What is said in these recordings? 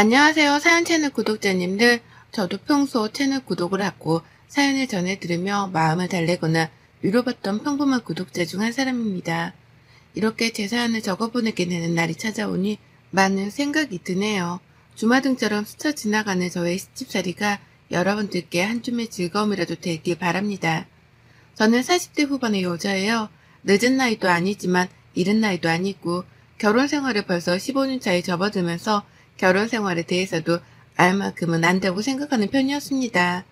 안녕하세요. 사연 채널 구독자님들. 저도 평소 채널 구독을 하고 사연을 전해 들으며 마음을 달래거나 위로받던 평범한 구독자 중 한 사람입니다. 이렇게 제 사연을 적어보내게 되는 날이 찾아오니 많은 생각이 드네요. 주마등처럼 스쳐 지나가는 저의 시집살이가 여러분들께 한 줌의 즐거움이라도 되길 바랍니다. 저는 40대 후반의 여자예요. 늦은 나이도 아니지만 이른 나이도 아니고 결혼 생활을 벌써 15년 차에 접어들면서 결혼 생활에 대해서도 알 만큼은 안다고 생각하는 편이었습니다.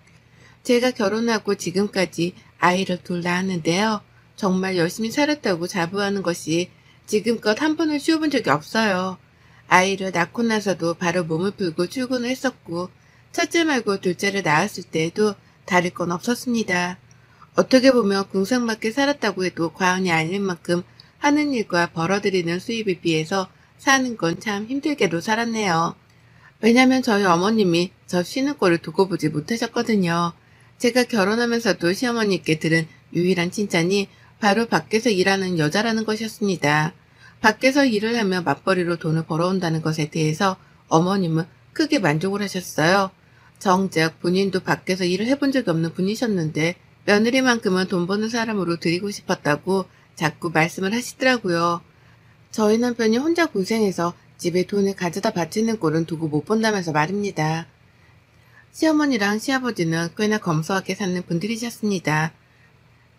제가 결혼하고 지금까지 아이를 둘 낳았는데요. 정말 열심히 살았다고 자부하는 것이 지금껏 한 번을 쉬어본 적이 없어요. 아이를 낳고 나서도 바로 몸을 풀고 출근을 했었고 첫째 말고 둘째를 낳았을 때에도 다를 건 없었습니다. 어떻게 보면 궁상맞게 살았다고 해도 과언이 아닐 만큼 하는 일과 벌어들이는 수입에 비해서 사는 건 참 힘들게도 살았네요. 왜냐면 저희 어머님이 저 쉬는 꼴을 두고 보지 못하셨거든요. 제가 결혼하면서도 시어머니께 들은 유일한 칭찬이 바로 밖에서 일하는 여자라는 것이었습니다. 밖에서 일을 하며 맞벌이로 돈을 벌어온다는 것에 대해서 어머님은 크게 만족을 하셨어요. 정작 본인도 밖에서 일을 해본 적이 없는 분이셨는데 며느리만큼은 돈 버는 사람으로 드리고 싶었다고 자꾸 말씀을 하시더라고요. 저희 남편이 혼자 고생해서 집에 돈을 가져다 바치는 꼴은 두고 못 본다면서 말입니다. 시어머니랑 시아버지는 꽤나 검소하게 사는 분들이셨습니다.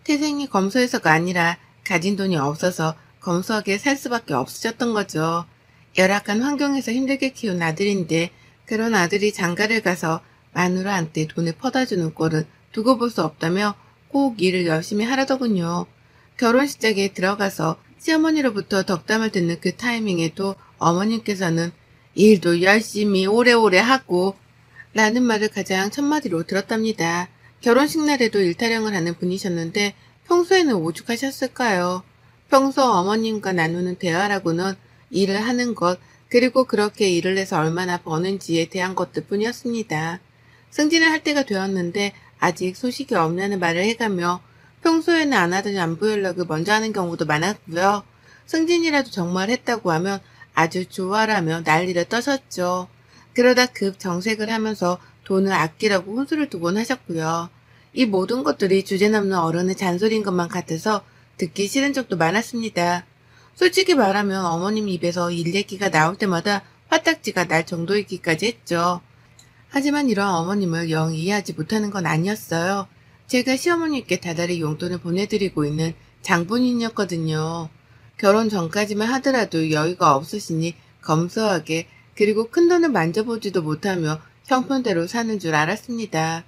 태생이 검소해서가 아니라 가진 돈이 없어서 검소하게 살 수밖에 없으셨던 거죠. 열악한 환경에서 힘들게 키운 아들인데 그런 아들이 장가를 가서 마누라한테 돈을 퍼다주는 꼴은 두고 볼 수 없다며 꼭 일을 열심히 하라더군요. 결혼식장에 들어가서 시어머니로부터 덕담을 듣는 그 타이밍에도 어머님께서는 일도 열심히 오래오래 하고 라는 말을 가장 첫마디로 들었답니다. 결혼식 날에도 일타령을 하는 분이셨는데 평소에는 오죽하셨을까요? 평소 어머님과 나누는 대화라고는 일을 하는 것, 그리고 그렇게 일을 해서 얼마나 버는지에 대한 것들 뿐이었습니다. 승진을 할 때가 되었는데 아직 소식이 없냐는 말을 해가며 평소에는 안 하던 안부 연락을 먼저 하는 경우도 많았고요. 승진이라도 정말 했다고 하면 아주 좋아라며 난리를 떠셨죠. 그러다 급 정색을 하면서 돈을 아끼라고 혼수를 두곤 하셨고요. 이 모든 것들이 주제넘는 어른의 잔소리인 것만 같아서 듣기 싫은 적도 많았습니다. 솔직히 말하면 어머님 입에서 일 얘기가 나올 때마다 화딱지가 날 정도이기까지 했죠. 하지만 이런 어머님을 영 이해하지 못하는 건 아니었어요. 제가 시어머니께 다달이 용돈을 보내드리고 있는 장본인이었거든요. 결혼 전까지만 하더라도 여유가 없으시니 검소하게, 그리고 큰돈을 만져보지도 못하며 형편대로 사는 줄 알았습니다.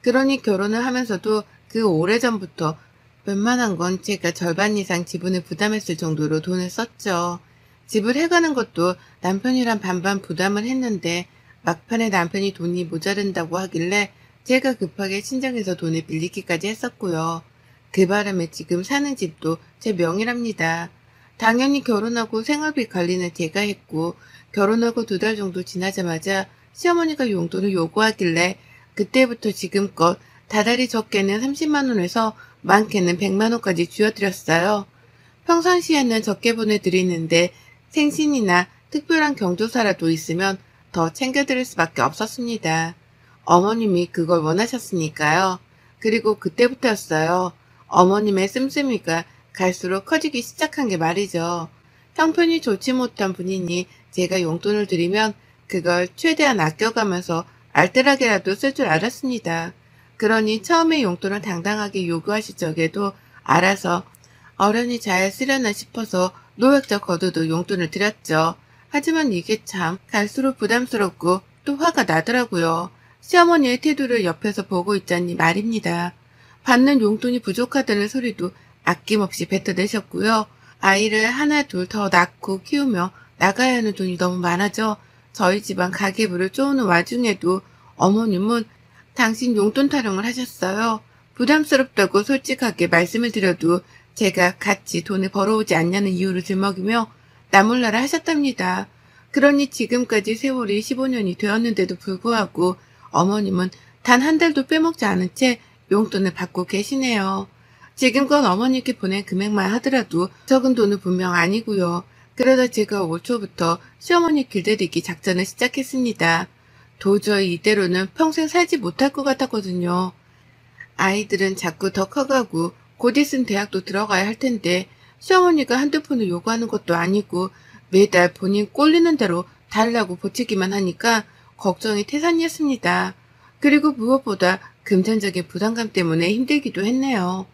그러니 결혼을 하면서도 그 오래전부터 웬만한 건 제가 절반 이상 지분을 부담했을 정도로 돈을 썼죠. 집을 해가는 것도 남편이랑 반반 부담을 했는데 막판에 남편이 돈이 모자른다고 하길래 제가 급하게 친정에서 돈을 빌리기까지 했었고요. 그 바람에 지금 사는 집도 제 명의랍니다. 당연히 결혼하고 생활비 관리는 제가 했고 결혼하고 2달 정도 지나자마자 시어머니가 용돈을 요구하길래 그때부터 지금껏 다달이 적게는 30만 원에서 많게는 100만 원까지 쥐어드렸어요. 평상시에는 적게 보내드리는데 생신이나 특별한 경조사라도 있으면 더 챙겨드릴 수밖에 없었습니다. 어머님이 그걸 원하셨으니까요. 그리고 그때부터였어요. 어머님의 씀씀이가 갈수록 커지기 시작한 게 말이죠. 형편이 좋지 못한 분이니 제가 용돈을 드리면 그걸 최대한 아껴가면서 알뜰하게라도 쓸 줄 알았습니다. 그러니 처음에 용돈을 당당하게 요구하실 적에도 알아서 어련히 잘 쓰려나 싶어서 노획적 거두도 용돈을 드렸죠. 하지만 이게 참 갈수록 부담스럽고 또 화가 나더라고요. 시어머니의 태도를 옆에서 보고 있자니 말입니다. 받는 용돈이 부족하다는 소리도 아낌없이 뱉어내셨고요. 아이를 하나 둘 더 낳고 키우며 나가야 하는 돈이 너무 많아져 저희 집안 가계부를 쪼는 와중에도 어머님은 당신 용돈 타령을 하셨어요. 부담스럽다고 솔직하게 말씀을 드려도 제가 같이 돈을 벌어오지 않냐는 이유를 들먹이며 나몰라라 하셨답니다. 그러니 지금까지 세월이 15년이 되었는데도 불구하고 어머님은 단 한 달도 빼먹지 않은 채 용돈을 받고 계시네요. 지금껏 어머니께 보낸 금액만 하더라도 적은 돈은 분명 아니고요. 그러다 제가 올 초부터 시어머니 길들이기 작전을 시작했습니다. 도저히 이대로는 평생 살지 못할 것 같았거든요. 아이들은 자꾸 더 커가고 곧 있으면 대학도 들어가야 할 텐데 시어머니가 한두 푼을 요구하는 것도 아니고 매달 본인 꼴리는 대로 달라고 보채기만 하니까 걱정이 태산이었습니다. 그리고 무엇보다 금전적인 부담감 때문에 힘들기도 했네요.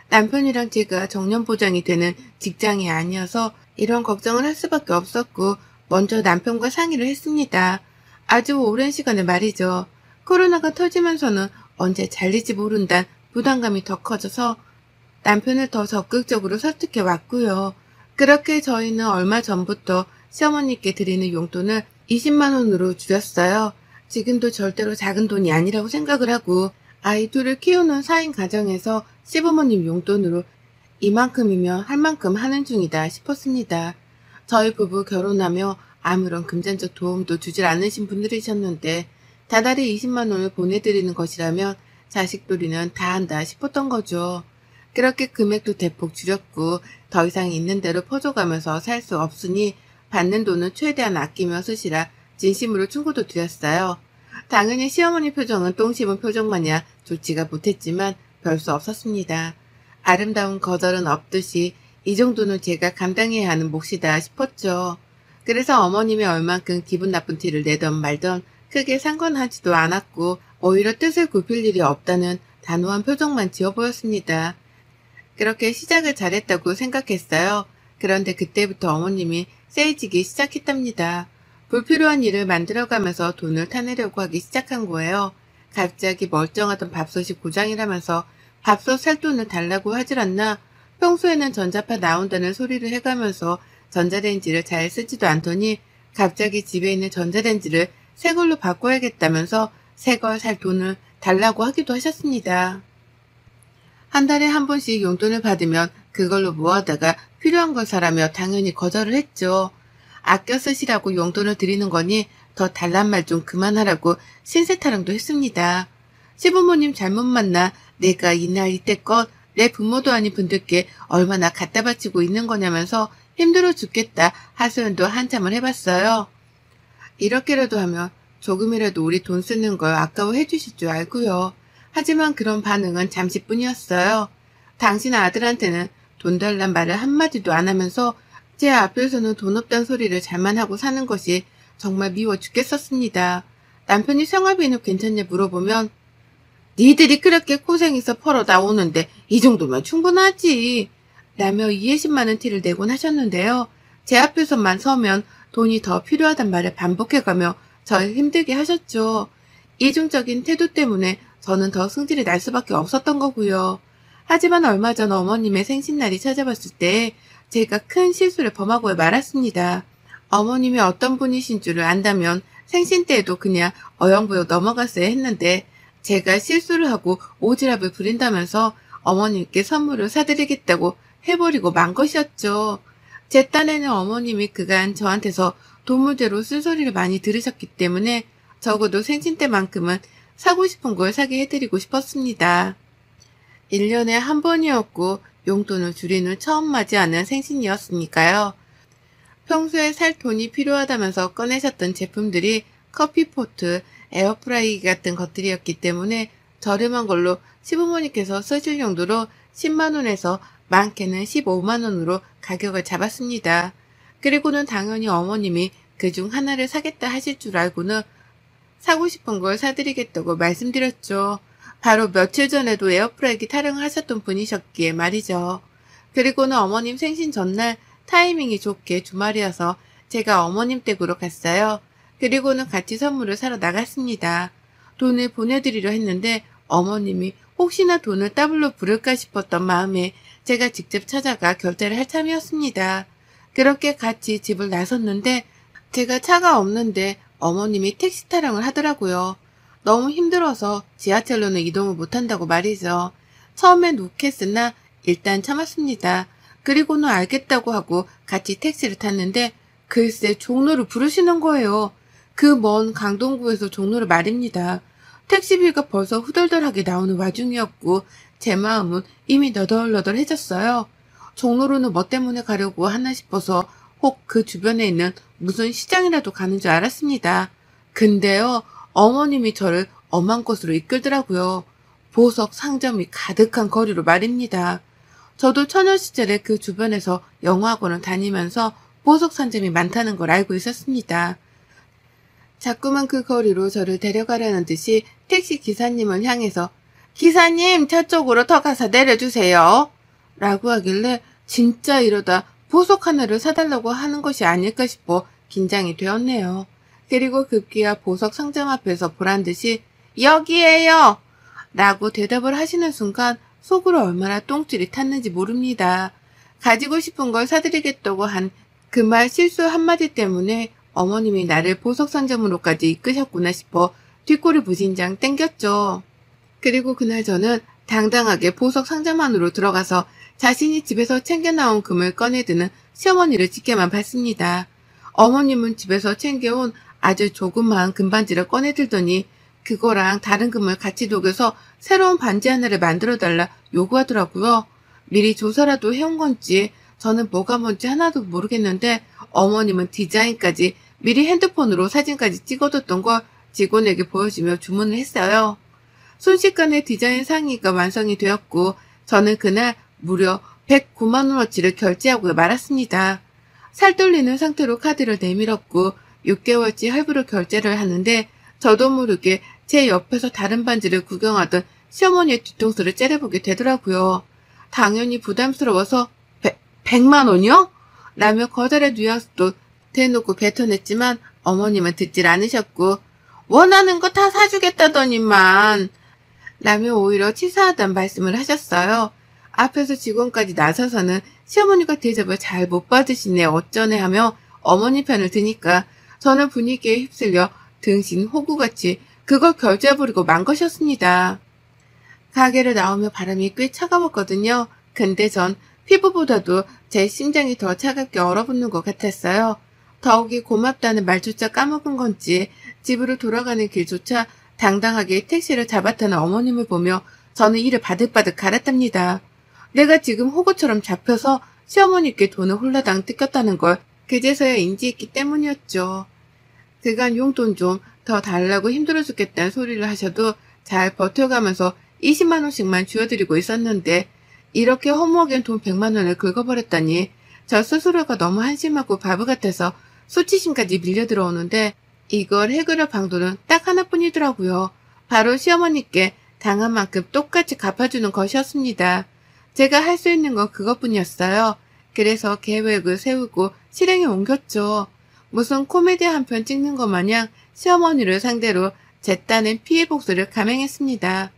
남편이랑 제가 정년보장이 되는 직장이 아니어서 이런 걱정을 할 수밖에 없었고 먼저 남편과 상의를 했습니다. 아주 오랜 시간을 말이죠. 코로나가 터지면서는 언제 잘릴지 모른다는 부담감이 더 커져서 남편을 더 적극적으로 설득해 왔고요. 그렇게 저희는 얼마 전부터 시어머니께 드리는 용돈을 20만 원으로 줄였어요. 지금도 절대로 작은 돈이 아니라고 생각을 하고 아이 둘을 키우는 4인 가정에서 시부모님 용돈으로 이만큼이면 할 만큼 하는 중이다 싶었습니다. 저희 부부 결혼하며 아무런 금전적 도움도 주질 않으신 분들이셨는데 다달이 20만 원을 보내드리는 것이라면 자식돌이는 다 한다 싶었던 거죠. 그렇게 금액도 대폭 줄였고 더 이상 있는 대로 퍼줘가면서 살 수 없으니 받는 돈은 최대한 아끼며 쓰시라 진심으로 충고도 드렸어요. 당연히 시어머니 표정은 똥 씹은 표정 마냥 좋지가 못했지만 별 수 없었습니다. 아름다운 거절은 없듯이 이 정도는 제가 감당해야 하는 몫이다 싶었죠. 그래서 어머님이 얼만큼 기분 나쁜 티를 내던 말던 크게 상관하지도 않았고 오히려 뜻을 굽힐 일이 없다는 단호한 표정만 지어 보였습니다. 그렇게 시작을 잘했다고 생각했어요. 그런데 그때부터 어머님이 세이지기 시작했답니다. 불필요한 일을 만들어가면서 돈을 타내려고 하기 시작한 거예요. 갑자기 멀쩡하던 밥솥이 고장이라면서 밥솥 살 돈을 달라고 하질 않나 평소에는 전자파 나온다는 소리를 해가면서 전자레인지를 잘 쓰지도 않더니 갑자기 집에 있는 전자레인지를 새 걸로 바꿔야겠다면서 새 걸 살 돈을 달라고 하기도 하셨습니다. 한 달에 한 번씩 용돈을 받으면 그걸로 모아다가 필요한 걸 사라며 당연히 거절을 했죠. 아껴 쓰시라고 용돈을 드리는 거니 더 달란 말 좀 그만하라고 신세타령도 했습니다. 시부모님 잘못 만나 내가 이 나이 때껏 내 부모도 아닌 분들께 얼마나 갖다 바치고 있는 거냐면서 힘들어 죽겠다 하소연도 한참을 해봤어요. 이렇게라도 하면 조금이라도 우리 돈 쓰는 걸 아까워해 주실 줄 알고요. 하지만 그런 반응은 잠시뿐이었어요. 당신 아들한테는 돈 달란 말을 한마디도 안 하면서 제 앞에서는 돈 없단 소리를 잘만 하고 사는 것이 정말 미워 죽겠었습니다. 남편이 생활비는 괜찮냐 물어보면 니들이 그렇게 고생해서 벌어 나오는데 이 정도면 충분하지 라며 이해심 많은 티를 내곤 하셨는데요. 제 앞에서만 서면 돈이 더 필요하단 말을 반복해가며 저를 힘들게 하셨죠. 이중적인 태도 때문에 저는 더 승질이 날 수밖에 없었던 거고요. 하지만 얼마 전 어머님의 생신날이 찾아왔을 때 제가 큰 실수를 범하고 말았습니다. 어머님이 어떤 분이신 줄을 안다면 생신 때에도 그냥 어영부영 넘어갔어야 했는데 제가 실수를 하고 오지랖을 부린다면서 어머님께 선물을 사드리겠다고 해버리고 만 것이었죠. 제 딴에는 어머님이 그간 저한테서 도무대로 쓴소리를 많이 들으셨기 때문에 적어도 생신 때만큼은 사고 싶은 걸 사게 해드리고 싶었습니다. 1년에 한 번이었고 용돈을 줄이는 처음 맞이하는 생신이었으니까요. 평소에 살 돈이 필요하다면서 꺼내셨던 제품들이 커피포트, 에어프라이기 같은 것들이었기 때문에 저렴한 걸로 시부모님께서 쓰실 용도로 10만원에서 많게는 15만원으로 가격을 잡았습니다. 그리고는 당연히 어머님이 그중 하나를 사겠다 하실 줄 알고는 사고 싶은 걸 사드리겠다고 말씀드렸죠. 바로 며칠 전에도 에어프라이기 타령을 하셨던 분이셨기에 말이죠. 그리고는 어머님 생신 전날 타이밍이 좋게 주말이어서 제가 어머님 댁으로 갔어요. 그리고는 같이 선물을 사러 나갔습니다. 돈을 보내드리려 했는데 어머님이 혹시나 돈을 더블로 부를까 싶었던 마음에 제가 직접 찾아가 결제를 할 참이었습니다. 그렇게 같이 집을 나섰는데 제가 차가 없는데 어머님이 택시 타령을 하더라고요. 너무 힘들어서 지하철로는 이동을 못한다고 말이죠. 처음엔 욱했으나 일단 참았습니다. 그리고는 알겠다고 하고 같이 택시를 탔는데 글쎄 종로를 부르시는 거예요. 그 먼 강동구에서 종로를 말입니다. 택시비가 벌써 후덜덜하게 나오는 와중이었고 제 마음은 이미 너덜너덜해졌어요. 종로로는 뭐 때문에 가려고 하나 싶어서 혹 그 주변에 있는 무슨 시장이라도 가는 줄 알았습니다. 근데요, 어머님이 저를 엄한 곳으로 이끌더라고요. 보석 상점이 가득한 거리로 말입니다. 저도 처녀 시절에 그 주변에서 영어학원을 다니면서 보석 상점이 많다는 걸 알고 있었습니다. 자꾸만 그 거리로 저를 데려가려는 듯이 택시 기사님을 향해서 기사님 저쪽으로 더 가서 내려주세요 라고 하길래 진짜 이러다 보석 하나를 사달라고 하는 것이 아닐까 싶어 긴장이 되었네요. 그리고 급기야 보석 상점 앞에서 보란듯이 여기에요 라고 대답을 하시는 순간 속으로 얼마나 똥줄이 탔는지 모릅니다. 가지고 싶은 걸 사드리겠다고 한 그 말 실수 한마디 때문에 어머님이 나를 보석 상점으로까지 이끄셨구나 싶어 뒷골이 부진장 땡겼죠. 그리고 그날 저는 당당하게 보석 상점 안으로 들어가서 자신이 집에서 챙겨나온 금을 꺼내드는 시어머니를 지켜만 봤습니다. 어머님은 집에서 챙겨온 아주 조그마한 금반지를 꺼내들더니 그거랑 다른 금을 같이 녹여서 새로운 반지 하나를 만들어달라 요구하더라고요. 미리 조사라도 해온 건지 저는 뭐가 뭔지 하나도 모르겠는데 어머님은 디자인까지 미리 핸드폰으로 사진까지 찍어뒀던 걸 직원에게 보여주며 주문을 했어요. 순식간에 디자인 상의가 완성이 되었고 저는 그날 무려 109만 원어치를 결제하고 말았습니다. 살떨리는 상태로 카드를 내밀었고 6개월치 할부로 결제를 하는데 저도 모르게 제 옆에서 다른 반지를 구경하던 시어머니의 뒤통수를 째려보게 되더라고요. 당연히 부담스러워서 100만 원이요? 라며 거절의 뉘앙스도 대놓고 뱉어냈지만 어머님은 듣질 않으셨고 원하는 거 다 사주겠다더니만 라며 오히려 치사하단 말씀을 하셨어요. 앞에서 직원까지 나서서는 시어머니가 대접을 잘 못 받으시네 어쩌네 하며 어머니 편을 드니까 저는 분위기에 휩쓸려 등신 호구같이 그걸 결제해버리고 만 것이었습니다. 가게를 나오며 바람이 꽤 차가웠거든요. 근데 전 피부보다도 제 심장이 더 차갑게 얼어붙는 것 같았어요. 더욱이 고맙다는 말조차 까먹은 건지 집으로 돌아가는 길조차 당당하게 택시를 잡았다는 어머님을 보며 저는 이를 바득바득 갈았답니다. 내가 지금 호구처럼 잡혀서 시어머니께 돈을 홀라당 뜯겼다는 걸 그제서야 인지했기 때문이었죠. 그간 용돈 좀 더 달라고 힘들어 죽겠다는 소리를 하셔도 잘 버텨가면서 20만 원씩만 쥐어드리고 있었는데 이렇게 허무하게 돈 100만 원을 긁어버렸다니 저 스스로가 너무 한심하고 바보 같아서 수치심까지 밀려 들어오는데 이걸 해결할 방도는 딱 하나뿐이더라고요. 바로 시어머니께 당한 만큼 똑같이 갚아주는 것이었습니다. 제가 할 수 있는 건 그것뿐이었어요. 그래서 계획을 세우고 실행에 옮겼죠. 무슨 코미디 한 편 찍는 것 마냥 시어머니를 상대로 제 딴엔 피해 복수를 감행했습니다.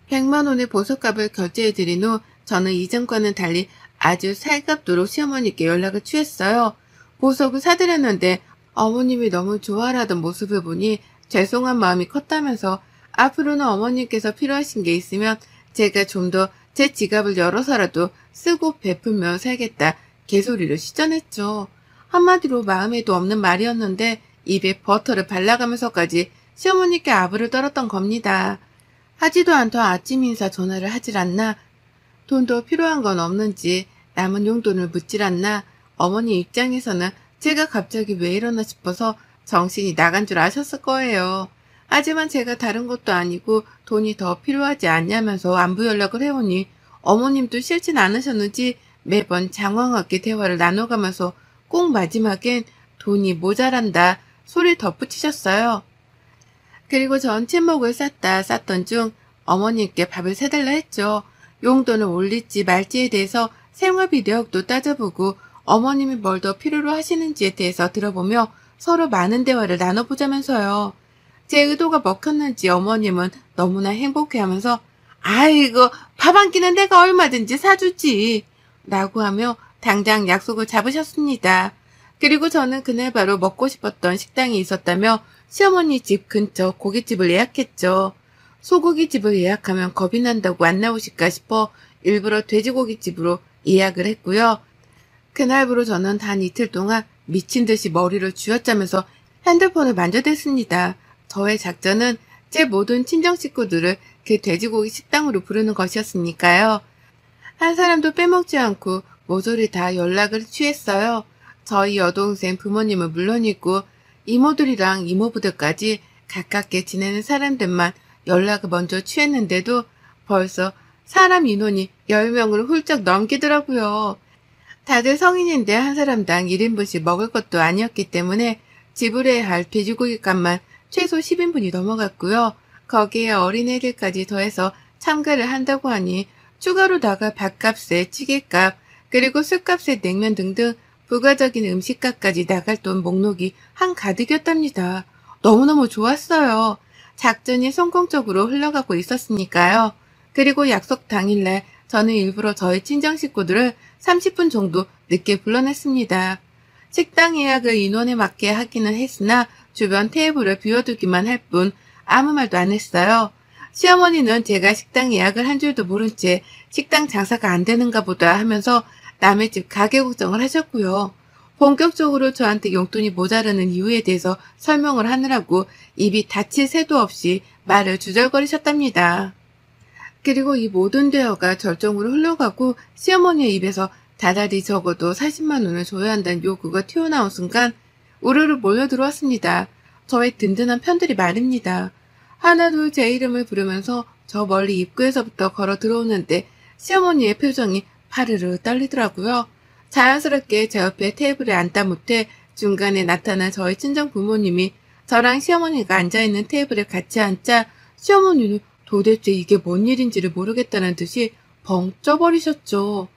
100만 원의 보석값을 결제해드린 후 저는 이전과는 달리 아주 살갑도록 시어머니께 연락을 취했어요. 보석을 사드렸는데 어머님이 너무 좋아하던 모습을 보니 죄송한 마음이 컸다면서 앞으로는 어머님께서 필요하신 게 있으면 제가 좀 더 제 지갑을 열어서라도 쓰고 베풀며 살겠다 개소리를 시전했죠. 한마디로 마음에도 없는 말이었는데 입에 버터를 발라가면서까지 시어머니께 아부를 떨었던 겁니다. 하지도 않던 아침 인사 전화를 하질 않나, 돈도 필요한 건 없는지 남은 용돈을 묻질 않나, 어머니 입장에서는 제가 갑자기 왜 이러나 싶어서 정신이 나간 줄 아셨을 거예요. 하지만 제가 다른 것도 아니고 돈이 더 필요하지 않냐면서 안부 연락을 해오니 어머님도 싫진 않으셨는지 매번 장황하게 대화를 나눠가면서 꼭 마지막엔 돈이 모자란다 소리 덧붙이셨어요. 그리고 전 침묵을 쌌던 중 어머님께 밥을 사달라 했죠. 용돈을 올릴지 말지에 대해서 생활비 내역도 따져보고 어머님이 뭘 더 필요로 하시는지에 대해서 들어보며 서로 많은 대화를 나눠보자면서요. 제 의도가 먹혔는지 어머님은 너무나 행복해하면서 아이고 밥 한 끼는 내가 얼마든지 사주지 라고 하며 당장 약속을 잡으셨습니다. 그리고 저는 그날 바로 먹고 싶었던 식당이 있었다며 시어머니 집 근처 고깃집을 예약했죠. 소고기집을 예약하면 겁이 난다고 안 나오실까 싶어 일부러 돼지고기집으로 예약을 했고요. 그날부로 저는 단 이틀 동안 미친 듯이 머리를 쥐어짜면서 핸드폰을 만져댔습니다. 저의 작전은 제 모든 친정 식구들을 그 돼지고기 식당으로 부르는 것이었으니까요. 한 사람도 빼먹지 않고 모조리 다 연락을 취했어요. 저희 여동생 부모님은 물론이고 이모들이랑 이모부들까지 가깝게 지내는 사람들만 연락을 먼저 취했는데도 벌써 사람 인원이 10명을 훌쩍 넘기더라고요. 다들 성인인데 한 사람당 1인분씩 먹을 것도 아니었기 때문에 지불해야 할 돼지고기 값만 최소 10인분이 넘어갔고요. 거기에 어린애들까지 더해서 참가를 한다고 하니 추가로 나갈 밥값에 찌개값, 그리고 술값에 냉면 등등 부가적인 음식값까지 나갈 돈 목록이 한가득이었답니다. 너무너무 좋았어요. 작전이 성공적으로 흘러가고 있었으니까요. 그리고 약속 당일날 저는 일부러 저희 친정 식구들을 30분 정도 늦게 불러냈습니다. 식당 예약을 인원에 맞게 하기는 했으나 주변 테이블을 비워두기만 할 뿐 아무 말도 안 했어요. 시어머니는 제가 식당 예약을 한 줄도 모른 채 식당 장사가 안 되는가 보다 하면서 남의 집 가게 걱정을 하셨고요. 본격적으로 저한테 용돈이 모자라는 이유에 대해서 설명을 하느라고 입이 닫힐 새도 없이 말을 주절거리셨답니다. 그리고 이 모든 대화가 절정으로 흘러가고 시어머니의 입에서 다달이 적어도 40만 원을 줘야 한다는 요구가 튀어나온 순간 우르르 몰려들어왔습니다. 저의 든든한 편들이 말입니다. 하나둘 제 이름을 부르면서 저 멀리 입구에서부터 걸어 들어오는데 시어머니의 표정이 파르르 떨리더라고요. 자연스럽게 제 옆에 테이블에 앉다 못해 중간에 나타난 저희 친정 부모님이 저랑 시어머니가 앉아있는 테이블에 같이 앉자 시어머니는 도대체 이게 뭔 일인지를 모르겠다는 듯이 벙 쪄버리셨죠.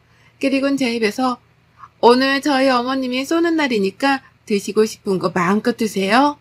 그리고는 제 입에서 오늘 저희 어머님이 쏘는 날이니까 드시고 싶은 거 마음껏 드세요.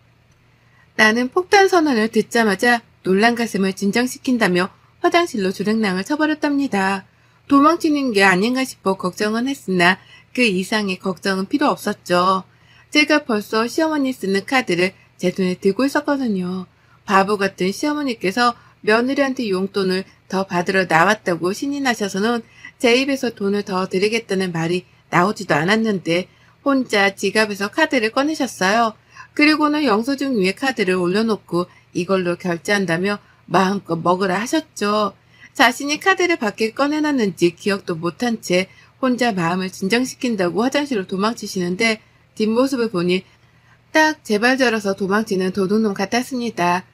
나는 폭탄 선언을 듣자마자 놀란 가슴을 진정시킨다며 화장실로 주랭랑을 쳐버렸답니다. 도망치는 게 아닌가 싶어 걱정은 했으나 그 이상의 걱정은 필요 없었죠. 제가 벌써 시어머니 쓰는 카드를 제 눈에 들고 있었거든요. 바보 같은 시어머니께서 며느리한테 용돈을 더 받으러 나왔다고 신이 나셔서는 제 입에서 돈을 더 드리겠다는 말이 나오지도 않았는데 혼자 지갑에서 카드를 꺼내셨어요. 그리고는 영수증 위에 카드를 올려놓고 이걸로 결제한다며 마음껏 먹으라 하셨죠. 자신이 카드를 밖에 꺼내놨는지 기억도 못한 채 혼자 마음을 진정시킨다고 화장실로 도망치시는데 뒷모습을 보니 딱 제발 저러서 도망치는 도둑놈 같았습니다.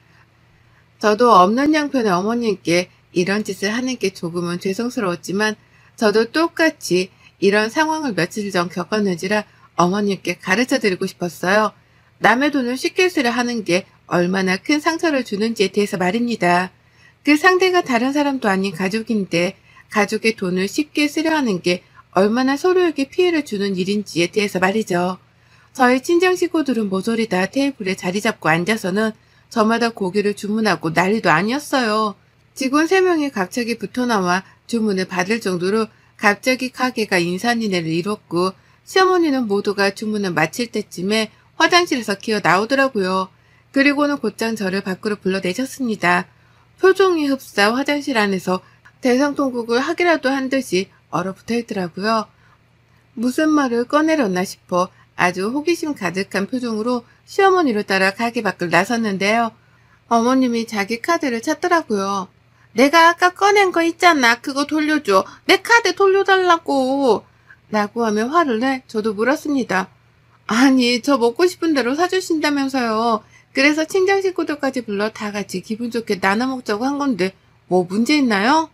저도 없는 양편의 어머님께 이런 짓을 하는 게 조금은 죄송스러웠지만 저도 똑같이 이런 상황을 며칠 전 겪었는지라 어머님께 가르쳐드리고 싶었어요. 남의 돈을 쉽게 쓰려 하는 게 얼마나 큰 상처를 주는지에 대해서 말입니다. 그 상대가 다른 사람도 아닌 가족인데 가족의 돈을 쉽게 쓰려 하는 게 얼마나 서로에게 피해를 주는 일인지에 대해서 말이죠. 저희 친정 식구들은 모조리 다 테이블에 자리 잡고 앉아서는 저마다 고기를 주문하고 난리도 아니었어요. 직원 3명이 갑자기 붙어나와 주문을 받을 정도로 갑자기 가게가 인산인해를 이뤘고 시어머니는 모두가 주문을 마칠 때쯤에 화장실에서 기어 나오더라고요. 그리고는 곧장 저를 밖으로 불러내셨습니다. 표정이 흡사 화장실 안에서 대성통곡을 하기라도 한 듯이 얼어붙어 있더라고요. 무슨 말을 꺼내렸나 싶어 아주 호기심 가득한 표정으로 시어머니를 따라 가게 밖을 나섰는데요. 어머님이 자기 카드를 찾더라고요. 내가 아까 꺼낸 거 있잖아. 그거 돌려줘. 내 카드 돌려달라고. 라고 하며 화를 내 저도 물었습니다. 아니, 저 먹고 싶은 대로 사주신다면서요. 그래서 친정 식구들까지 불러 다 같이 기분 좋게 나눠 먹자고 한 건데 뭐 문제 있나요?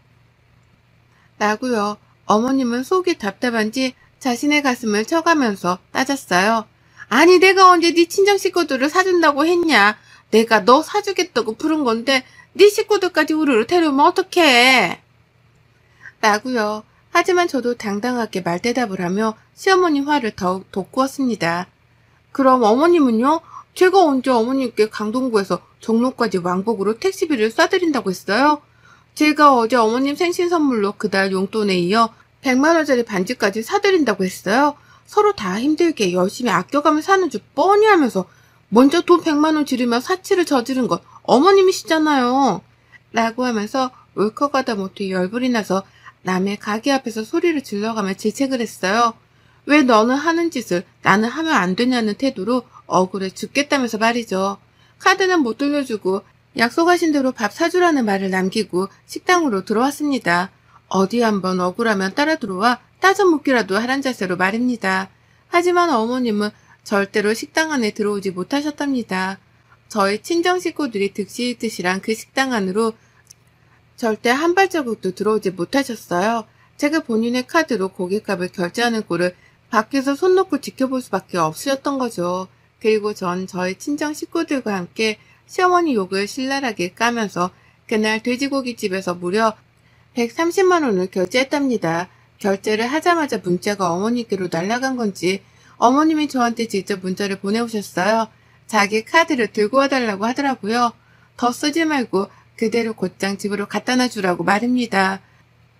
라고요. 어머님은 속이 답답한지 자신의 가슴을 쳐가면서 따졌어요. 아니, 내가 언제 네 친정 식구들을 사준다고 했냐. 내가 너 사주겠다고 부른 건데 네 식구들까지 우르르 데려오면 어떡해. 라고요. 하지만 저도 당당하게 말대답을 하며 시어머니 화를 더욱 돋구었습니다. 그럼 어머님은요? 제가 언제 어머님께 강동구에서 종로까지 왕복으로 택시비를 쏴드린다고 했어요? 제가 어제 어머님 생신 선물로 그달 용돈에 이어 100만 원짜리 반지까지 사드린다고 했어요? 서로 다 힘들게 열심히 아껴가며 사는 줄 뻔히 하면서 먼저 돈 100만 원 지르며 사치를 저지른 건 어머님이시잖아요. 라고 하면서 울컥하다 못해 열불이 나서 남의 가게 앞에서 소리를 질러가며 질책을 했어요. 왜 너는 하는 짓을 나는 하면 안 되냐는 태도로 억울해 죽겠다면서 말이죠. 카드는 못 돌려주고 약속하신 대로 밥 사주라는 말을 남기고 식당으로 들어왔습니다. 어디 한번 억울하면 따라 들어와 따져 묻기라도 하란 자세로 말입니다. 하지만 어머님은 절대로 식당 안에 들어오지 못하셨답니다. 저희 친정 식구들이 득실득실한 그 식당 안으로 절대 한 발자국도 들어오지 못하셨어요. 제가 본인의 카드로 고깃값을 결제하는 꼴을 밖에서 손 놓고 지켜볼 수밖에 없으셨던 거죠. 그리고 전 저희 친정 식구들과 함께 시어머니 욕을 신랄하게 까면서 그날 돼지고기집에서 무려 130만 원을 결제했답니다. 결제를 하자마자 문자가 어머니께로 날아간 건지 어머님이 저한테 직접 문자를 보내오셨어요. 자기 카드를 들고 와달라고 하더라고요. 더 쓰지 말고 그대로 곧장 집으로 갖다 놔주라고 말입니다.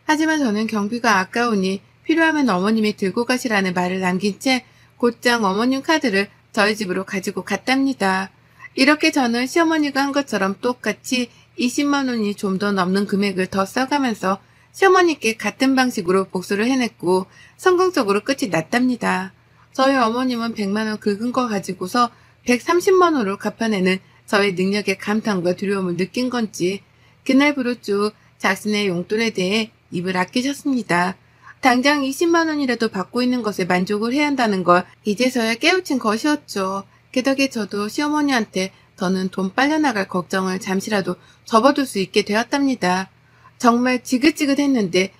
하지만 저는 경비가 아까우니 필요하면 어머님이 들고 가시라는 말을 남긴 채 곧장 어머님 카드를 저희 집으로 가지고 갔답니다. 이렇게 저는 시어머니가 한 것처럼 똑같이 20만 원이 좀 더 넘는 금액을 더 써가면서 시어머니께 같은 방식으로 복수를 해냈고 성공적으로 끝이 났답니다. 저희 어머님은 100만 원 긁은 거 가지고서 130만 원으로 갚아내는 저의 능력에 감탄과 두려움을 느낀 건지 그날부로 쭉 자신의 용돈에 대해 입을 아끼셨습니다. 당장 20만 원이라도 받고 있는 것에 만족을 해야 한다는 걸 이제서야 깨우친 것이었죠. 그 덕에 저도 시어머니한테 더는 돈 빨려나갈 걱정을 잠시라도 접어둘 수 있게 되었답니다. 정말 지긋지긋했는데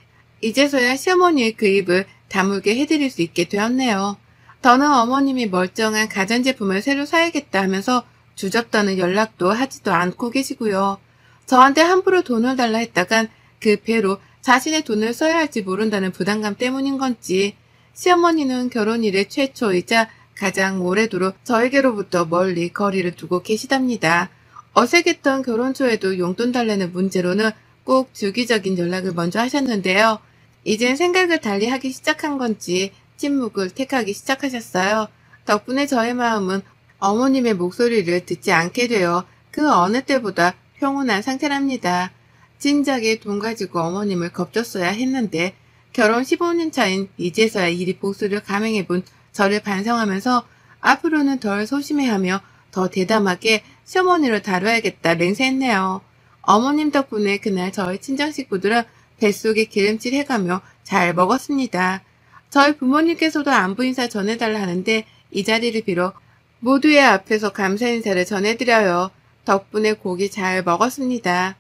이제서야 시어머니의 그 입을 다물게 해드릴 수 있게 되었네요. 더는 어머님이 멀쩡한 가전제품을 새로 사야겠다 하면서 주접더는 연락도 하지도 않고 계시고요. 저한테 함부로 돈을 달라 했다간 그 배로 자신의 돈을 써야 할지 모른다는 부담감 때문인 건지 시어머니는 결혼 이래 최초이자 가장 오래도록 저에게로부터 멀리 거리를 두고 계시답니다. 어색했던 결혼 초에도 용돈 달라는 문제로는 꼭 주기적인 연락을 먼저 하셨는데요. 이젠 생각을 달리 하기 시작한 건지 침묵을 택하기 시작하셨어요. 덕분에 저의 마음은 어머님의 목소리를 듣지 않게 되어 그 어느 때보다 평온한 상태랍니다. 진작에 돈 가지고 어머님을 겁줬어야 했는데 결혼 15년 차인 이제서야 이리 복수를 감행해본 저를 반성하면서 앞으로는 덜 소심해하며 더 대담하게 시어머니를 다뤄야겠다 맹세했네요. 어머님 덕분에 그날 저희 친정 식구들은 뱃속에 기름칠 해가며 잘 먹었습니다. 저희 부모님께서도 안부 인사 전해달라 하는데 이 자리를 빌어 모두의 앞에서 감사 인사를 전해드려요. 덕분에 고기 잘 먹었습니다.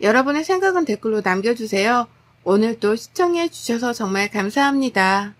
여러분의 생각은 댓글로 남겨주세요. 오늘도 시청해 주셔서 정말 감사합니다.